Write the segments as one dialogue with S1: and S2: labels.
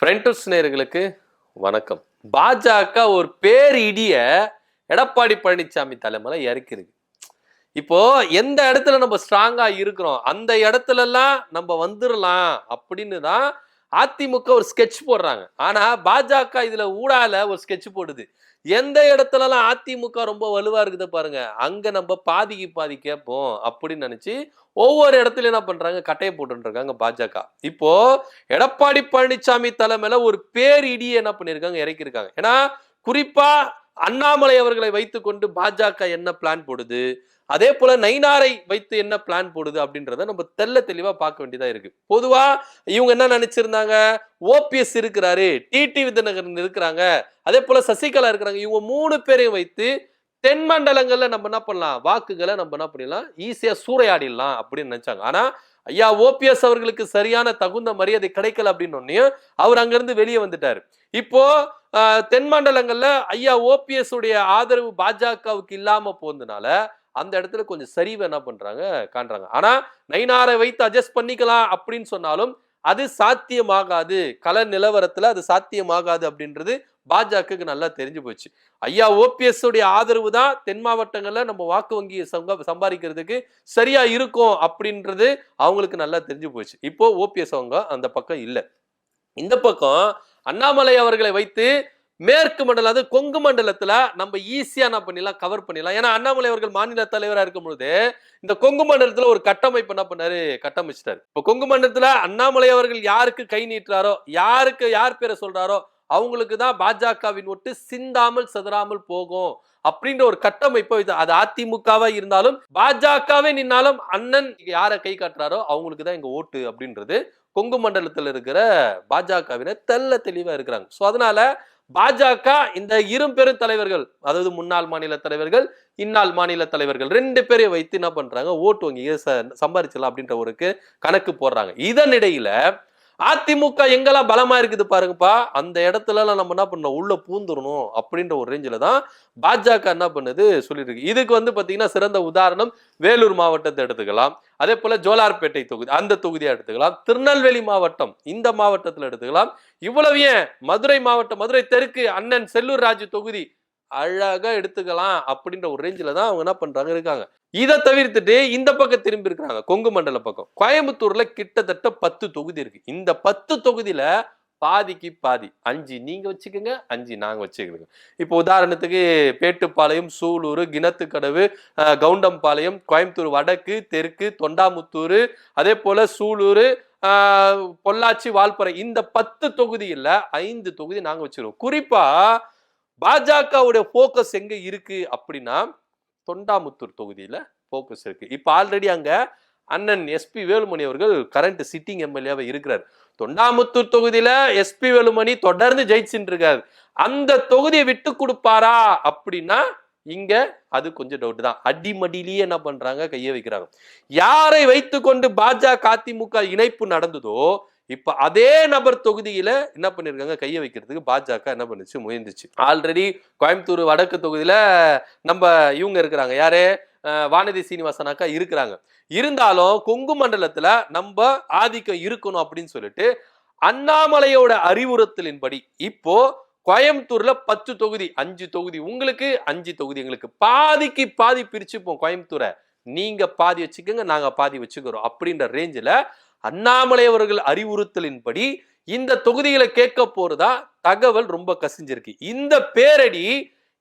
S1: Friends நேயர்களுக்கு வணக்கம். பாஜக ஒரு பேரிடிய எடப்பாடி பழனிசாமி தலைமையில இறக்கிருக்கு. இப்போ எந்த இடத்துல நம்ம ஸ்ட்ராங்கா இருக்கிறோம் அந்த இடத்துல எல்லாம் நம்ம வந்துடலாம் அப்படின்னு தான் அதிமுக ஒரு ஸ்கெட்ச் போடுறாங்க. ஆனா பாஜக இதுல ஊடால ஒரு ஸ்கெட்ச் போடுது. எந்த இடத்துல எல்லாம் அதிமுக ரொம்ப வலுவா இருக்குது பாருங்க, அங்க நம்ம பாதிக்கு பாதி கேட்போம் அப்படின்னு நினைச்சு ஒவ்வொரு இடத்துல என்ன பண்றாங்க, கட்டையை போட்டு இருக்காங்க பாஜக. இப்போ எடப்பாடி பழனிசாமி தலைமையில ஒரு பேரிடி என்ன பண்ணிருக்காங்க, இறக்கிருக்காங்க. ஏன்னா குறிப்பா அண்ணாமலை அவர்களை வைத்துக்கொண்டு பாஜக என்ன பிளான் போடுது, அதே போல நயினாரை வைத்து என்ன பிளான் போடுது அப்படின்றத நம்ம தெல்ல தெளிவா பார்க்க வேண்டியதா இருக்கு. பொதுவா இவங்க என்ன நினைச்சிருந்தாங்க, ஓபிஎஸ் இருக்கிறாரு, டிடி விதிநகரன் இருக்கிறாங்க, அதே போல சசிகலா இருக்கிறாங்க, இவங்க 3 பேரையும் வைத்து தென் மண்டலங்கள்ல நம்ம என்ன பண்ணலாம், வாக்குகளை நம்ம என்ன பண்ணிடலாம், ஈஸியா சூறையாடிடலாம் அப்படின்னு நினைச்சாங்க. ஆனா ஐயா ஓபிஎஸ் அவர்களுக்கு சரியான தகுந்த மரியாதை கிடைக்கல அப்படின்னு அவர் அங்கிருந்து வெளியே வந்துட்டாரு. இப்போ தென் மண்டலங்கள்ல ஐயா ஓபிஎஸ் உடைய ஆதரவு பாஜகவுக்கு இல்லாம போனதுனால அந்த இடத்துல கொஞ்சம் சரிவு என்ன பண்றாங்க, காண்றாங்க. ஆனா நயினாரை வைத்து அட்ஜஸ்ட் பண்ணிக்கலாம் அப்படின்னு சொன்னாலும் அது சாத்தியமாகாது, கள நிலவரத்துல அது சாத்தியமாகாது அப்படின்றது பாஜகவுக்கு நல்லா தெரிஞ்சு போச்சு. ஐயா ஓபிஎஸ் உடைய ஆதரவு தான் தென் மாவட்டங்கள்ல நம்ம வாக்கு வங்கியை சம்பாதிக்கிறதுக்கு சரியா இருக்கும் அப்படின்றது அவங்களுக்கு நல்லா தெரிஞ்சு போச்சு. இப்போ ஓபிஎஸ் அவங்க அந்த பக்கம் இல்ல. இந்த பக்கம் அண்ணாமலை அவர்களை வைத்து மேற்கு மண்டலம், அது கொங்கு மண்டலத்துல நம்ம ஈஸியா என்ன பண்ணிடலாம், கவர் பண்ணிடலாம். ஏன்னா அண்ணாமலை அவர்கள் மாநில தலைவரா இருக்கும் பொழுது இந்த கொங்கு மண்டலத்துல ஒரு கட்டமைப்பு என்ன பண்ணாரு, கட்டமைச்சிட்டாரு. இப்போ கொங்கு மண்டலத்துல அண்ணாமலை அவர்கள் யாருக்கு கை நீட்டுறாரோ, யாருக்கு யார் பேரை சொல்றாரோ அவங்களுக்கு தான் பாஜகவின் ஓட்டு சிந்தாமல் சிதறாமல் போகும் அப்படின்ற ஒரு கட்டமைப்பு. அது அதிமுகவா இருந்தாலும் பாஜகவே நின்னாலும் அண்ணன் யாரை கை காட்டுறாரோ அவங்களுக்கு தான் இங்க ஓட்டு அப்படின்றது கொங்கு மண்டலத்தில் இருக்கிற பாஜகவினர் தெல்ல தெளிவா இருக்கிறாங்க. சோ அதனால பாஜக இந்த இரு பெரும் தலைவர்கள், அதாவது முன்னாள் மாநில தலைவர்கள், இந்நாள் மாநில தலைவர்கள் 2 பேரையும் வைத்து என்ன பண்றாங்க, ஓட்டு வங்கி சம்பாதிச்சலாம் அப்படின்ற ஒரு கணக்கு போடுறாங்க. இதனிடையில அதிமுக எங்கெல்லாம் பலமா இருக்குது பாருங்கப்பா, அந்த இடத்துல நம்ம என்ன பண்ணணும், உள்ள பூந்துடணும் அப்படின்ற ஒரு ரேஞ்சில தான் பாஜக என்ன பண்ணுது சொல்லிருக்கு. இதுக்கு பாத்தீங்கன்னா சிறந்த உதாரணம் வேலூர் மாவட்டத்தை எடுத்துக்கலாம், அதே போல ஜோலார்பேட்டை தொகுதி, அந்த தொகுதியை எடுத்துக்கலாம், திருநெல்வேலி மாவட்டம் இந்த மாவட்டத்தில் எடுத்துக்கலாம், இவ்வளவு ஏன் மதுரை மாவட்டம், மதுரை தெற்கு அண்ணன் செல்லூர் ராஜு தொகுதி அழகா எடுத்துக்கலாம் அப்படின்ற ஒரு ரேஞ்சில தான் அவங்க என்ன பண்றாங்க இருக்காங்க. இதை தவிர்த்துட்டு இந்த பக்கம் திரும்பி இருக்கிறாங்க, கொங்கு மண்டல பக்கம். கோயம்புத்தூர்ல கிட்டத்தட்ட 10 தொகுதி இருக்கு. இந்த 10 தொகுதியில பாதிக்கு பாதி 5 நீங்க வச்சுக்கோங்க, 5 நாங்க வச்சுக்கிறோங்க. இப்போ உதாரணத்துக்கு பேட்டுப்பாளையம், சூலூர், கிணத்துக்கடவு, கவுண்டம்பாளையம், கோயம்புத்தூர் வடக்கு, தெற்கு, தொண்டாமுத்தூர், அதே போல சூலூர், பொள்ளாச்சி, வால்பறை, இந்த 10 தொகுதியில 5 தொகுதி நாங்க வச்சிருக்கோம். குறிப்பா பாஜகவுடைய போக்கஸ் எங்க இருக்கு அப்படின்னா தொண்டாமுத்தூர் தொகுதியில போக்கஸ் இருக்கு. இப்ப ஆல்ரெடி அங்க அண்ணன் எஸ்பி வேலுமணி அவர்கள் கரண்ட் சிட்டிங் எம்எல்ஏவா இருக்கிறார். தொண்டாமுத்தூர் தொகுதியில எஸ்பி வேலுமணி தொடர்ந்து ஜெயிச்சுட்டு இருக்காரு. அந்த தொகுதியை விட்டு கொடுப்பாரா அப்படின்னா இங்க அது கொஞ்சம் டவுட் தான். அடிமடியிலேயே என்ன பண்றாங்க, கையை வைக்கிறாங்க. யாரை வைத்துக்கொண்டு பாஜக அதிமுக இணைப்பு நடந்ததோ இப்ப அதே நபர் தொகுதியில என்ன பண்ணிருக்காங்க, கையை வைக்கிறதுக்கு பாஜக என்ன பண்ணுச்சு, முயன்றுச்சு. ஆல்ரெடி கோயம்புத்தூர் வடக்கு தொகுதியில நம்ம இவங்க இருக்கிறாங்க, யாரு, வானதி சீனிவாசனாக்கா இருக்கிறாங்க. இருந்தாலும் கொங்கு மண்டலத்துல நம்ம ஆதிக்கம் இருக்கணும் அப்படின்னு சொல்லிட்டு அண்ணாமலையோட அறிவுறுத்தலின்படி இப்போ கோயம்புத்தூர்ல 10 தொகுதி, 5 தொகுதி உங்களுக்கு, 5 தொகுதி எங்களுக்கு, பாதிக்கு பாதி பிரிச்சுப்போம். கோயம்புத்தூரை நீங்க பாதி வச்சுக்கோங்க, நாங்க பாதி வச்சுக்கிறோம் அப்படின்ற ரேஞ்சில அண்ணாமலை அவர்கள் அறிவுறுத்தலின்படி இந்த தொகுதிகளை கேட்க போறதா தகவல் ரொம்ப கசிஞ்சிருக்கு. இந்த பேரடி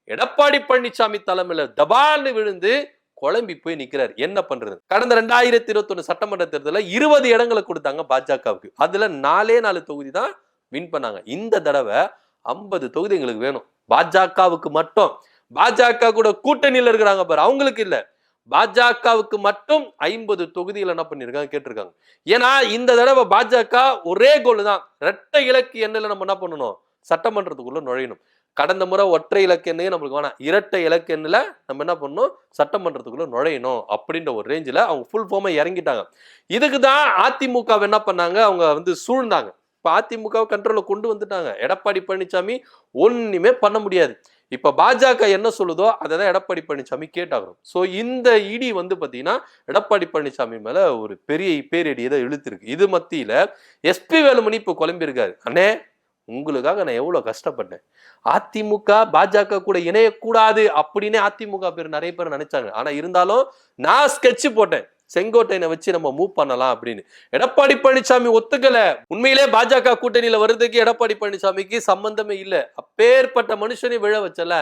S1: எடப்பாடி பழனிசாமி தலைமையில தபால்னு விழுந்து குழம்பி போய் நிக்கிறார். என்ன பண்றது, கடந்த 2021 சட்டமன்ற தேர்தலில் 20 இடங்களை கொடுத்தாங்க பாஜகவுக்கு, அதுல 4 தொகுதி தான் வின் பண்ணாங்க. இந்த தடவை 50 தொகுதி எங்களுக்கு வேணும் பாஜகவுக்கு மட்டும். பாஜக கூட கூட்டணியில் இருக்கிறாங்க பாரு, அவங்களுக்கு இல்ல, பாஜகவுக்கு மட்டும் 50 தொகுதிகள் என்ன பண்ணிருக்காங்க, கேட்டிருக்காங்க. ஏன்னா இந்த தடவை பாஜக ஒரே கோல் தான், இரட்டை இலக்கு எண்ணில் நம்ம என்ன பண்ணணும், சட்டமன்றத்துக்குள்ள நுழையணும். கடந்த முறை ஒற்றை இலக்கு எண்ணையே நம்மளுக்கு வேணாம், இரட்டை இலக்கு எண்ணில் நம்ம என்ன பண்ணணும், சட்டமன்றத்துக்குள்ள நுழையணும் அப்படின்ற ஒரு ரேஞ்சில் அவங்க ஃபுல் ஃபார்மா இறங்கிட்டாங்க. இதுக்கு தான் அதிமுக என்ன பண்ணாங்க, அவங்க சூழ்ந்தாங்க. இப்ப அதிமுக கண்ட்ரோல கொண்டு வந்துட்டாங்க. எடப்பாடி பழனிசாமி ஒண்ணுமே பண்ண முடியாது. இப்ப பாஜக என்ன சொல்லுதோ அதை தான் எடப்பாடி பழனிசாமி கேட்டாகணும். சோ இந்த இடி பாத்தீங்கன்னா எடப்பாடி பழனிசாமி மேல ஒரு பெரிய பேரடியை தான் இழுத்திருக்கு. இது மத்தியில எஸ்பி வேலுமணி இப்ப குழம்பி இருக்காரு. அண்ணே உங்களுக்காக நான் எவ்வளவு கஷ்டப்பட்டேன். அதிமுக பாஜக கூட இணையக்கூடாது அப்படின்னு அதிமுக பேர் நிறைய பேர் நினைச்சாங்க. ஆனா இருந்தாலும் நான் ஸ்கெட்ச் போட்டேன், செங்கோட்டையனை வச்சு நம்ம மூவ் பண்ணலாம் அப்படின்னு. எடப்பாடி பழனிசாமி ஒத்துக்கல. உண்மையிலே பாஜக கூட்டணியில வர்றதுக்கு எடப்பாடி பழனிசாமிக்கு சம்பந்தமே இல்ல. அப்பேற்பட்ட மனுஷனை விழ வச்சல,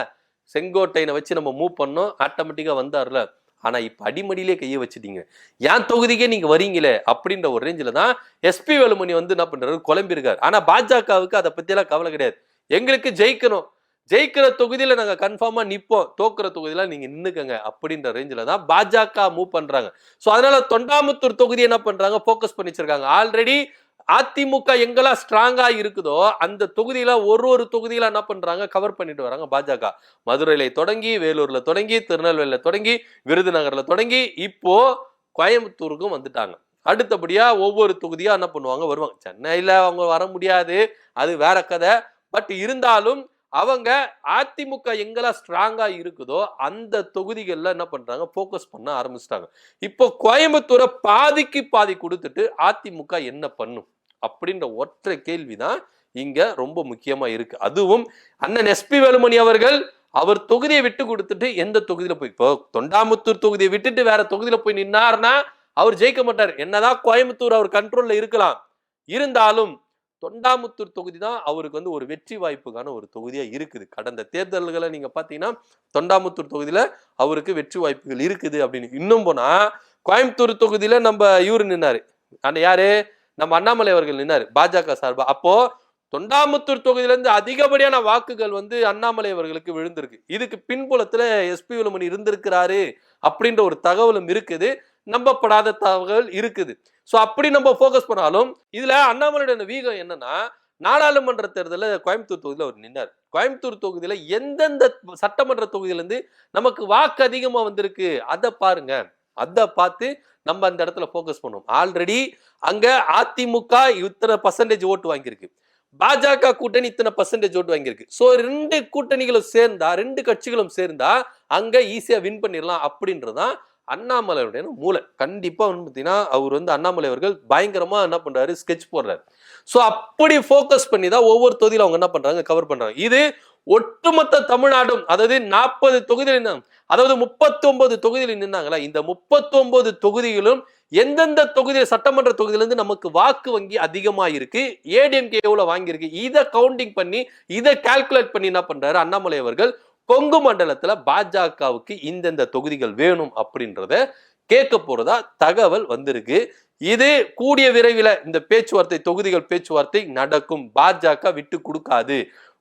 S1: செங்கோட்டையனை வச்சு நம்ம மூவ் பண்ணோம், ஆட்டோமேட்டிக்கா வந்தார்ல. ஆனா இப்ப அடிமடியிலே கையை வச்சுட்டீங்க, ஏன் தொகுதிக்கே நீங்க வரீங்களே அப்படின்ற ஒரு ரேஞ்சில தான் எஸ்பி வேலுமணி வந்து என்ன பண்றாரு, குழம்பிருக்காரு. ஆனா பாஜகவுக்கு அதை பத்தி எல்லாம் கவலை கிடையாது. எங்களுக்கு ஜெயிக்கணும், ஜெயிக்கிற தொகுதியில நாங்க கன்ஃபார்மா நிப்போம், தோக்குற தொகுதியில நீங்க நின்னுக்கங்க அப்படின்ற ரேஞ்சில தான் பாஜக மூவ் பண்றாங்க. சோ அதனால தொண்டாமுத்தூர் தொகுதி என்ன பண்றாங்க, போக்கஸ் பண்ணி வச்சிருக்காங்க. ஆல்ரெடி அதிமுக எங்கெல்லாம் ஸ்ட்ராங்கா இருக்குதோ அந்த தொகுதியில ஒரு தொகுதியில என்ன பண்றாங்க, கவர் பண்ணிட்டு வராங்க பாஜக. மதுரையில தொடங்கி, வேலூர்ல தொடங்கி, திருநெல்வேலியில தொடங்கி, விருதுநகர்ல தொடங்கி, இப்போ கோயம்புத்தூருக்கும் வந்துட்டாங்க. அடுத்தபடியா ஒவ்வொரு தொகுதியா என்ன பண்ணுவாங்க, வருவாங்க. சென்னையில அவங்க வர முடியாது, அது வேற கதை. பட் இருந்தாலும் அவங்க அதிமுக எங்கெல்லாம் ஸ்ட்ராங்கா இருக்குதோ அந்த தொகுதிகள்ல என்ன பண்றாங்க, போக்கஸ் பண்ண ஆரம்பிச்சிட்டாங்க. இப்போ கோயம்புத்தூரை பாதிக்கு பாதி கொடுத்துட்டு அதிமுக என்ன பண்ணும் அப்படின்ற ஒற்றை கேள்விதான் இங்க ரொம்ப முக்கியமா இருக்கு. அதுவும் அண்ணன் எஸ்பி வேலுமணி அவர்கள் அவர் தொகுதியை விட்டு கொடுத்துட்டு எந்த தொகுதியில போய், இப்போ தொண்டாமுத்தூர் தொகுதியை விட்டுட்டு வேற தொகுதியில போய் நின்னார்னா அவர் ஜெயிக்க மாட்டார். என்னதான் கோயம்புத்தூர் அவர் கண்ட்ரோல்ல இருக்கலாம், இருந்தாலும் தொண்டாமுத்தூர் தொகுதி தான் அவருக்கு வந்து ஒரு வெற்றி வாய்ப்புக்கான ஒரு தொகுதியா இருக்குது. கடந்த தேர்தல்களை நீங்க பாத்தீங்கன்னா தொண்டாமுத்தூர் தொகுதியில அவருக்கு வெற்றி வாய்ப்புகள் இருக்குது அப்படின்னு. இன்னும் போனா கோயம்புத்தூர் தொகுதியில நம்ம இவரு நின்னாரு, அந்த யாரு, நம்ம அண்ணாமலை அவர்கள் நின்னாரு பாஜக சார்பா. அப்போ தொண்டாமுத்தூர் தொகுதியில இருந்து அதிகப்படியான வாக்குகள் வந்து அண்ணாமலை அவர்களுக்கு விழுந்திருக்கு. இதுக்கு பின்புலத்துல எஸ்பி வேலுமணி இருந்திருக்கிறாரு அப்படின்ற ஒரு தகவலும் இருக்குது, நம்பப்படாத தகவல் இருக்குது. சோ அப்படி நம்ம போக்கஸ் பண்ணாலும் இதுல அண்ணாமலையோட வீகம் என்னன்னா, நாடாளுமன்ற தேர்தலில் கோயம்புத்தூர் தொகுதியில் அவர் நின்னார். கோயம்புத்தூர் தொகுதியில எந்தெந்த சட்டமன்ற தொகுதியில இருந்து நமக்கு வாக்கு அதிகமா வந்திருக்கு அதை பாருங்க, அதை பார்த்து நம்ம அந்த இடத்துல போக்கஸ் பண்ணுவோம். ஆல்ரெடி அங்க அதிமுக இத்தனை பர்சன்டேஜ் ஓட்டு வாங்கியிருக்கு, பாஜக கூட்டணி இத்தனை பர்சன்டேஜ் ஓட்டு வாங்கியிருக்கு. சோ ரெண்டு கூட்டணிகளும் சேர்ந்தா, ரெண்டு கட்சிகளும் சேர்ந்தா அங்க ஈஸியா வின் பண்ணிடலாம் அப்படின்றதான் அண்ணாமலையுடைய மூளை. கண்டிப்பா வந்து பாத்தீங்கன்னா அவர் வந்து அண்ணாமலை அவர்கள் பயங்கரமா என்ன பண்றாரு, ஸ்கெட்ச் போடுறாரு. சோ அப்படி போக்கஸ் பண்ணி தான் ஒவ்வொரு தொகுதியில அவங்க என்ன பண்றாங்க, கவர் பண்றாங்க. இது ஒட்டுமொத்த தமிழ்நாடும், அதாவது 40 தொகுதியில், அதாவது 39 தொகுதியில் நின்னாங்களா, இந்த 39 தொகுதிகளும் எந்தெந்த தொகுதி சட்டமன்ற தொகுதியில இருந்து நமக்கு வாக்கு வங்கி அதிகமா இருக்கு, ஏடிஎம்கே எவ்வளவு வாங்கியிருக்கு, இதை கவுண்டிங் பண்ணி இதை கால்குலேட் பண்ணி என்ன பண்றாரு அண்ணாமலை அவர்கள், கொங்கு மண்டலத்துல பாஜகவுக்கு இந்தந்த தொகுதிகள் வேணும் அப்படின்றத கேட்க போறதா தகவல் வந்திருக்கு. இது கூடிய விரைவில் இந்த பேச்சுவார்த்தை, தொகுதிகள் பேச்சுவார்த்தை நடக்கும். பாஜக விட்டு கொடுக்காது.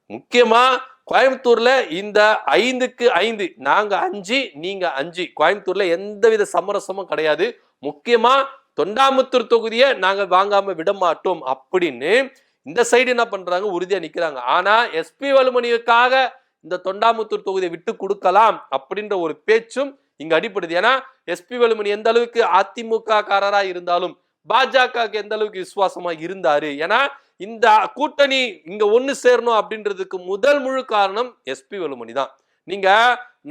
S1: முக்கியமா கோயம்புத்தூர்ல இந்த 5க்கு 5, நாங்க 5 நீங்க 5, கோயம்புத்தூர்ல எந்தவித சமரசமும் கிடையாது. முக்கியமா தொண்டாமுத்தூர் தொகுதியை நாங்க வாங்காம விட மாட்டோம் அப்படின்னு இந்த சைடு என்ன பண்றாங்க, உறுதியா நிக்கிறாங்க. ஆனா எஸ்பி வேலுமணிக்காக இந்த தொண்டாமுத்தூர் தொகுதியை விட்டு கொடுக்கலாம் அப்படின்ற ஒரு பேச்சும் இங்க அடிப்படுது. ஏன்னா எஸ்பி வேலுமணி எந்த அளவுக்கு அதிமுக காரரா இருந்தாலும் பாஜக எந்த அளவுக்கு விசுவாசமா இருந்தாரு, ஏன்னா இந்த கூட்டணி இங்க ஒண்ணு சேரணும் அப்படின்றதுக்கு முதல் முழு காரணம் எஸ்பி வேலுமணி தான். நீங்க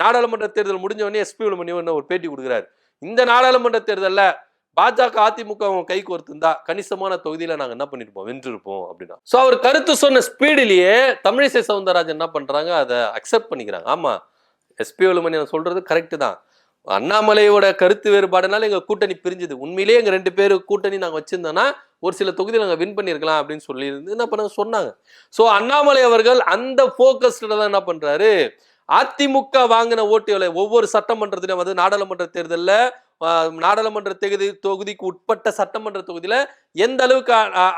S1: நாடாளுமன்ற தேர்தல் முடிஞ்ச உடனே எஸ்பி வேலுமணி ஒரு பேட்டி கொடுக்கிறாரு, இந்த நாடாளுமன்ற தேர்தல்ல பாஜக அதிமுக கைக்கு ஒருத்தா கணிசமான தொகுதியில நாங்க என்ன பண்ணிருப்போம், வென்றிருப்போம் அப்படின்னா. சோ அவர் கருத்து சொன்ன ஸ்பீடிலேயே தமிழிசை சவுந்தரராஜன் என்ன பண்றாங்க, அதை அக்செப்ட் பண்ணிக்கிறாங்க. ஆமா, எஸ்பி வேலுமணி சொல்றது கரெக்ட் தான், அண்ணாமலையோட கருத்து வேறுபாடுனால எங்க கூட்டணி பிரிஞ்சுது, உண்மையிலேயே எங்க 2 பேரு கூட்டணி நாங்க வச்சிருந்தோம்னா ஒரு சில தொகுதியில் நாங்க வின் பண்ணிருக்கலாம் அப்படின்னு சொல்லி என்ன பண்ண சொன்னாங்க. சோ அண்ணாமலை அவர்கள் அந்த போக்கஸ்ல தான் என்ன பண்றாரு, அதிமுக வாங்கின ஓட்டுகளை ஒவ்வொரு சட்டமன்றத்திலும், வந்து நாடாளுமன்ற தேர்தலில் நாடாளுமன்ற தொகுதிக்கு உட்பட்ட சட்டமன்ற தொகுதியில எந்த அளவுக்கு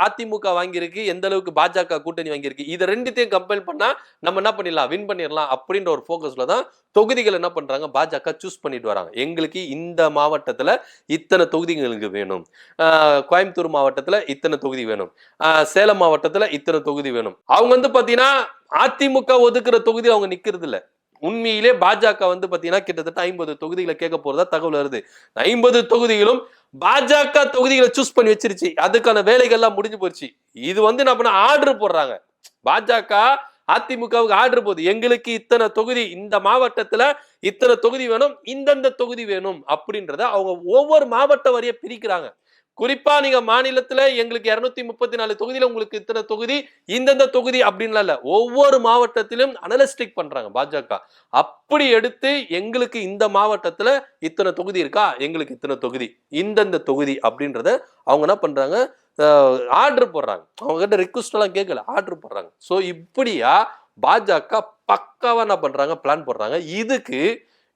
S1: அதிமுக வாங்கியிருக்கு, எந்த அளவுக்கு பாஜக கூட்டணி வாங்கியிருக்கு, இது ரெண்டுத்தையும் கம்பேர் பண்ணா நம்ம என்ன பண்ணிடலாம், வின் பண்ணிடலாம் அப்படின்ற ஒரு போக்கஸ்ல தான் தொகுதிகள் என்ன பண்றாங்க, பாஜக சூஸ் பண்ணிட்டு வராங்க. எங்களுக்கு இந்த மாவட்டத்துல இத்தனை தொகுதிகளுக்கு வேணும், கோயம்புத்தூர் மாவட்டத்துல இத்தனை தொகுதி வேணும், சேலம் மாவட்டத்துல இத்தனை தொகுதி வேணும். அவங்க வந்து பாத்தீங்கன்னா அதிமுக ஒதுக்குற தொகுதி அவங்க நிக்கிறது இல்ல. உண்மையிலே பாஜக வந்து பாத்தீங்கன்னா கிட்டத்தட்ட 50 தொகுதிகளை கேட்க போறதா தகவல் வருது. 50 தொகுதிகளும் பாஜக தொகுதிகளை சூஸ் பண்ணி வச்சிருச்சு, அதுக்கான வேலைகள்லாம் முடிஞ்சு போச்சு. இது வந்து நம்ம ஆர்டர் போடுறாங்க, பாஜக அதிமுகவுக்கு ஆர்டர் போகுது, எங்களுக்கு இத்தனை தொகுதி, இந்த மாவட்டத்துல இத்தனை தொகுதி வேணும், இந்தந்த தொகுதி வேணும் அப்படின்றத அவங்க ஒவ்வொரு மாவட்ட வரைய பிரிக்கிறாங்க. குறிப்பா நீங்க மாநிலத்துல எங்களுக்கு 234 தொகுதியில உங்களுக்கு இத்தனை தொகுதி, இந்தந்த தொகுதி அப்படின்லாம் இல்ல. ஒவ்வொரு மாவட்டத்திலும் அனலிஸ்டிக் பண்றாங்க பாஜக. அப்படி எடுத்து எங்களுக்கு இந்த மாவட்டத்துல இத்தனை தொகுதி இருக்கா, எங்களுக்கு இத்தனை தொகுதி, இந்தந்த தொகுதி அப்படின்றத அவங்க என்ன பண்றாங்க, ஆர்டர் போடுறாங்க. அவங்க கிட்ட ரிக்வெஸ்ட் எல்லாம் கேட்கல, ஆர்டர் போடுறாங்க. சோ இப்படியா பாஜக பக்காவா என்ன பண்றாங்க, பிளான் போடுறாங்க. இதுக்கு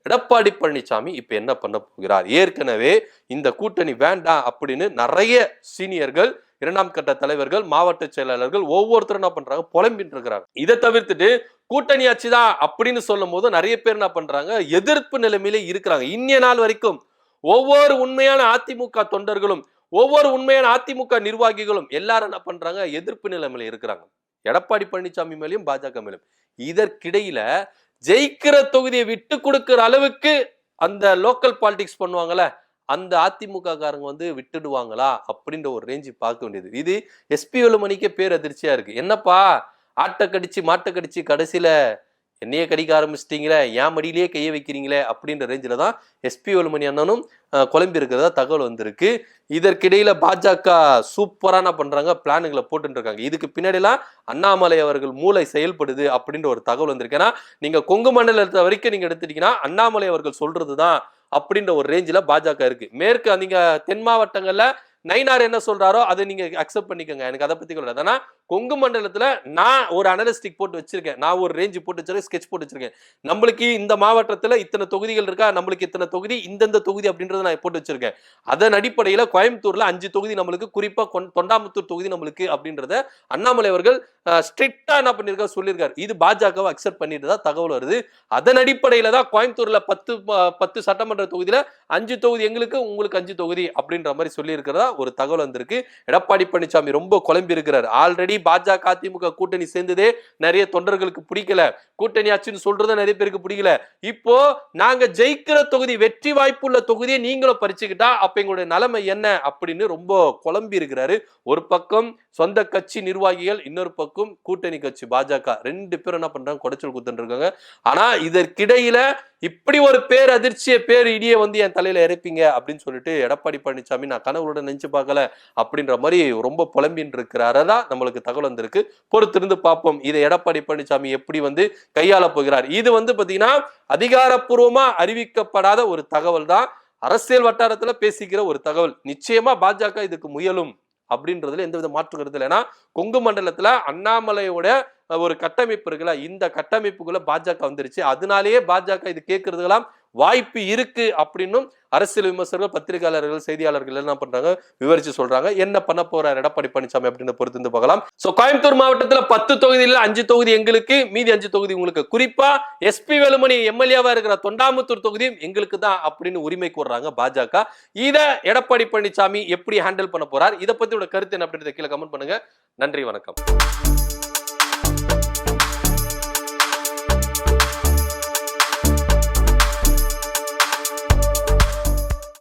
S1: எடப்பாடி பழனிசாமி இப்ப என்ன பண்ண போகிறார்? ஏற்கனவே இந்த கூட்டணி வேண்டாம் அப்படின்னு நிறைய சீனியர்கள், இரண்டாம் கட்ட தலைவர்கள், மாவட்ட செயலாளர்கள் ஒவ்வொருத்தரும் என்ன பண்றாங்க, புலம்பிட்டு இருக்கிறாங்க. இதை தவிர்த்துட்டு கூட்டணி ஆட்சிதான் அப்படின்னு சொல்லும் போது நிறைய பேர் என்ன பண்றாங்க, எதிர்ப்பு நிலைமையிலே இருக்கிறாங்க. இன்னைய நாள் வரைக்கும் ஒவ்வொரு உண்மையான அதிமுக தொண்டர்களும், ஒவ்வொரு உண்மையான அதிமுக நிர்வாகிகளும் எல்லாரும் என்ன பண்றாங்க, எதிர்ப்பு நிலைமையில இருக்கிறாங்க. எடப்பாடி பழனிசாமி மேலேயும் பாஜக மேலும். இதற்கிடையில ஜெயிக்கிற தொகுதியை விட்டு கொடுக்கிற அளவுக்கு அந்த லோக்கல் பாலிடிக்ஸ் பண்ணுவாங்கல்ல, அந்த அதிமுக காரங்க வந்து விட்டுடுவாங்களா அப்படின்ற ஒரு ரேஞ்சு பார்க்க வேண்டியது. இது எஸ்பி வேலுமணிக்கே பேர் அதிர்ச்சியா இருக்கு. என்னப்பா ஆட்டை கடிச்சு மாட்டை கடிச்சு கடைசியில என்னையே கடிக்க ஆரம்பிச்சிட்டீங்களே, என் மடியிலேயே கையை வைக்கிறீங்களே அப்படின்ற ரேஞ்சில தான் எஸ்பி வேலுமணி அண்ணனும் குழம்பி இருக்கிறதா தகவல் வந்திருக்கு. இதற்கிடையில பாஜக சூப்பரா என்ன பண்றாங்க, பிளானுங்களை போட்டு இருக்காங்க. இதுக்கு பின்னாடி எல்லாம் அண்ணாமலை அவர்கள் மூளை செயல்படுது அப்படின்ற ஒரு தகவல் வந்திருக்கு. ஏன்னா நீங்க கொங்கு மண்டலத்தை வரைக்கும் நீங்க எடுத்துட்டீங்கன்னா அண்ணாமலை அவர்கள் சொல்றதுதான் அப்படின்ற ஒரு ரேஞ்சில பாஜக இருக்கு. மேற்கு நீங்க தென் மாவட்டங்கள்ல நயினார் என்ன சொல்றாரோ அதை நீங்க அக்செப்ட் பண்ணிக்கோங்க, எனக்கு அதை பத்தி கிடையாது. ஆனா கொங்கு மண்டலத்துல நான் ஒரு அனலிஸ்டிக் போட்டு வச்சிருக்கேன், நான் ஒரு ரேஞ்சு போட்டு வச்சிருக்கேன், ஸ்கெட்ச் போட்டு வச்சிருக்கேன். நம்மளுக்கு இந்த மாவட்டத்துல இத்தனை தொகுதிகள் இருக்கா, நம்மளுக்கு இத்தனை தொகுதி, இந்தந்த தொகுதி அப்படின்றத நான் போட்டு வச்சிருக்கேன். அதன் அடிப்படையில கோயம்புத்தூர்ல 5 தொகுதி நம்மளுக்கு, குறிப்பா தொண்டாமுத்தூர் தொகுதி நம்மளுக்கு அப்படின்றத அண்ணாமலை அவர்கள் ஸ்ட்ரிக்டா என்ன பண்ணிருக்காரு, சொல்லியிருக்காரு. இது பாஜகவை அக்செப்ட் பண்ணிட்டு தான் தகவல் வருது. அதன் அடிப்படையில தான் கோயம்புத்தூர்ல 10 சட்டமன்ற தொகுதியில 5 தொகுதி எங்களுக்கு, உங்களுக்கு 5 தொகுதி அப்படின்ற மாதிரி சொல்லி இருக்கிறதா ஒரு தகவல் வந்திருக்கு. எடப்பாடி பழனிசாமி ரொம்ப குழம்பி இருக்கிறார். ஆல்ரெடி பாஜக அதிமுக கூட்டணி சேர்ந்ததே நிறைய தொண்டர்களுக்கு பிடிக்கல, கூட்டணி ஆட்சின்னு சொல்றது நிறைய பேருக்கு பிடிக்கல. இப்போ நாங்க ஜெயிக்கிற தொகுதி, வெற்றி வாய்ப்புள்ள தொகுதியை நீங்களும் பறிச்சுக்கிட்டா அப்ப எங்களுடைய நிலைமை என்ன அப்படின்னு ரொம்ப குழம்பி இருக்கிறாரு. ஒரு பக்கம் சொந்த கட்சி நிர்வாகிகள், இன்னொரு பக்கம் கூட்டணி கட்சி பாஜக, 2 பேரும் என்ன பண்றாங்க, குடைச்சல் குத்துட்டு இருக்காங்க. ஆனா இதற்கிடையில இப்படி ஒரு பேர் அதிர்ச்சியை, பேர் இடியை வந்து என் தலையில இறப்பீங்க அப்படின்னு சொல்லிட்டு எடப்பாடி பழனிசாமி நான் கனவுட நினைச்சு பார்க்கல அப்படின்ற மாதிரி ரொம்ப புலம்பின்னு இருக்கிறாரதா நம்மளுக்கு தகவல் வந்திருக்கு. பொறுத்திருந்து பார்ப்போம் இதை எடப்பாடி பழனிசாமி எப்படி வந்து கையாள போகிறார். இது வந்து பாத்தீங்கன்னா அதிகாரப்பூர்வமா அறிவிக்கப்படாத ஒரு தகவல் தான், அரசியல் வட்டாரத்துல பேசிக்கிற ஒரு தகவல். நிச்சயமா பாஜக இதுக்கு முயலும் அப்படின்றதுல எந்தவித மாற்று கருத்து இல்லை. ஏன்னா கொங்கு மண்டலத்துல அண்ணாமலையோட ஒரு கட்டமைப்பு இருக்குல்ல, இந்த கட்டமைப்புக்குள்ள பாஜக வந்துருச்சு. அதனாலேயே பாஜக இது கேட்கறதுக்கெல்லாம் வாய்ப்பு இருக்கு அப்படின்னும் அரசியல் விமர்சகர்கள், பத்திரிகையாளர்கள், செய்தியாளர்கள் என்ன பண்றாங்க, விவரிச்சு சொல்றாங்க. என்ன பண்ண போறார் எடப்பாடி பழனிசாமி அப்படின்னு பொறுத்து பார்க்கலாம். சோ கோயம்புத்தூர் மாவட்டத்துல 10 தொகுதியில 5 தொகுதி எங்களுக்கு, மீதி 5 தொகுதி உங்களுக்கு. குறிப்பா எஸ்பி வேலுமணி எம்எல்ஏவா இருக்கிற தொண்டாமுத்தூர் தொகுதியும் எங்களுக்கு தான் அப்படின்னு உரிமை கோர்றாங்க பாஜக. இத எடப்பாடி பழனிசாமி எப்படி ஹேண்டில் பண்ண போறார், இதை பத்தி கருத்து என்ன அப்படின்றத கீழே கமெண்ட் பண்ணுங்க. நன்றி, வணக்கம்.